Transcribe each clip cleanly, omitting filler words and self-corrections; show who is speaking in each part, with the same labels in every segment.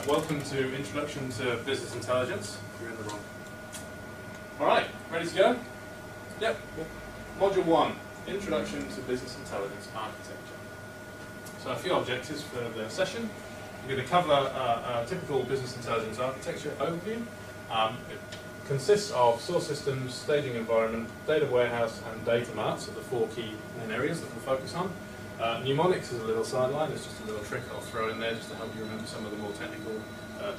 Speaker 1: Welcome to Introduction to Business Intelligence. You're in the wrong. Alright, ready to go? Yep. Module 1, Introduction to Business Intelligence Architecture. So a few objectives for the session. We're going to cover a typical business intelligence architecture overview. It consists of source systems, staging environment, data warehouse, and data marts are the four key main areas that we'll focus on. Mnemonics is a little sideline, it's just a little trick I'll throw in there just to help you remember some of the more technical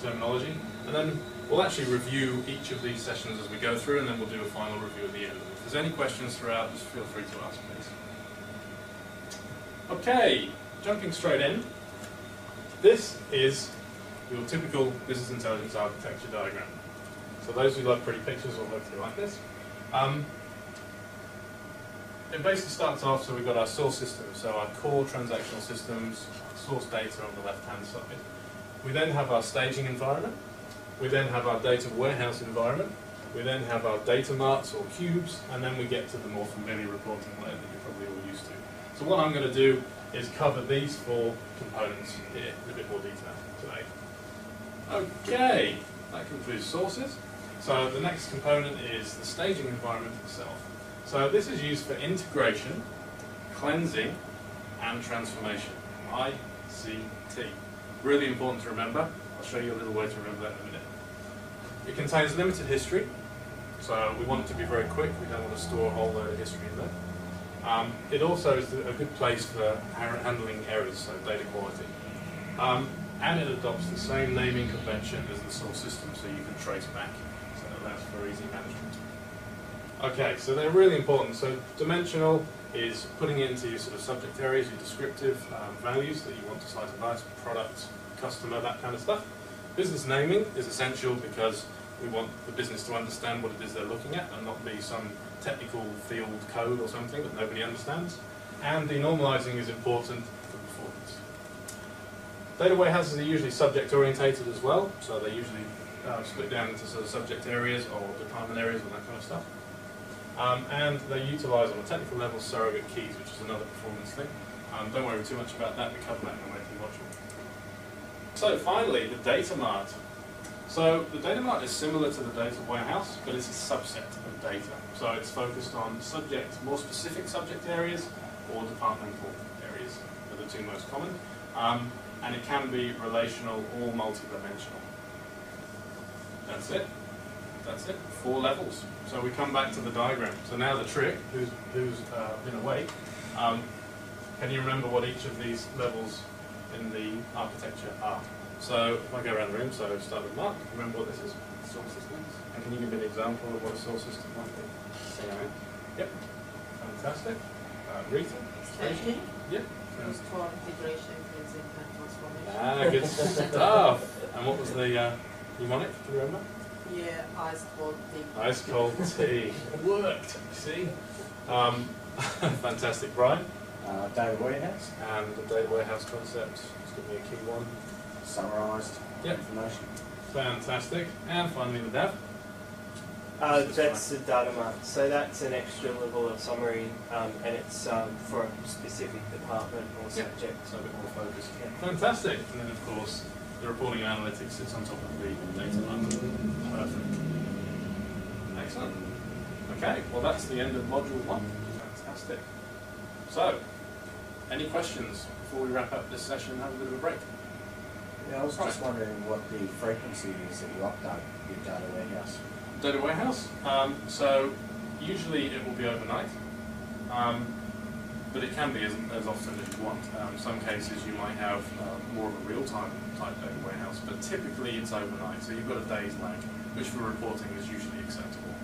Speaker 1: terminology. And then we'll actually review each of these sessions as we go through, and then we'll do a final review at the end. If there's any questions throughout, just feel free to ask, please. Okay, jumping straight in. This is your typical business intelligence architecture diagram. So those who love pretty pictures will hopefully like this. It basically starts off, so we've got our source systems, so our core transactional systems, source data on the left-hand side. We then have our staging environment. We then have our data warehouse environment. We then have our data marts or cubes, and then we get to the more familiar reporting layer that you're probably all used to. So what I'm going to do is cover these four components here in a bit more detail today. Okay, that concludes sources. So the next component is the staging environment itself. So this is used for integration, cleansing, and transformation. ICT. Really important to remember. I'll show you a little way to remember that in a minute. It contains limited history, so we want it to be very quick. We don't want to store a whole load of history in there. It also is a good place for handling errors, so data quality. And it adopts the same naming convention as the source system, so you can trace back. So it allows for easy management. Okay, so they're really important. So dimensional is putting it into your sort of subject areas, your descriptive values that you want to slice and dice, product, customer, that kind of stuff. Business naming is essential because we want the business to understand what it is they're looking at and not be some technical field code or something that nobody understands. And denormalizing is important for performance. Data warehouses are usually subject orientated as well, so they usually split down into sort of subject areas or department areas and that kind of stuff. And they utilize on a technical level surrogate keys, which is another performance thing. Don't worry too much about that, we cover that in the weekly module. So finally, the data mart. So the data mart is similar to the data warehouse, but it's a subset of data. So it's focused on more specific subject areas or departmental areas are the two most common. And it can be relational or multi-dimensional. That's it. That's it, 4 levels. So we come back to the diagram. So now the trick, who's been awake, can you remember what each of these levels in the architecture are? So if I go around the room, so start with Mark, remember what this is? Source systems. And can you give me an example of what a source system might be? Yep, fantastic. Rita?
Speaker 2: Staging?
Speaker 1: Yep.
Speaker 2: For integration, cleansing, and transformation.
Speaker 1: Ah, good stuff. And what was the mnemonic, can you remember?
Speaker 2: Yeah, ice cold tea.
Speaker 1: Ice cold tea. It worked, you see. Fantastic. Brian?
Speaker 3: Data warehouse.
Speaker 1: And the data warehouse concept. Just give me a key one.
Speaker 3: Summarised information.
Speaker 1: Fantastic. And finally the dev.
Speaker 4: That's the data mart. So that's an extra level of summary, and it's for a specific department or subject.
Speaker 1: So a bit more focused. Fantastic. And then of course the reporting and analytics sits on top of the data mart. Perfect. Excellent. Okay, well that's the end of module 1. Fantastic. So, any questions before we wrap up this session and have a bit of a break?
Speaker 3: Yeah, I was just wondering what the frequency is that you update your data warehouse.
Speaker 1: Data warehouse? So, usually it will be overnight, but it can be as often as you want. Some cases you might have more of a real-time type data warehouse, but typically it's overnight, so you've got a day's lag, which for reporting is usually acceptable.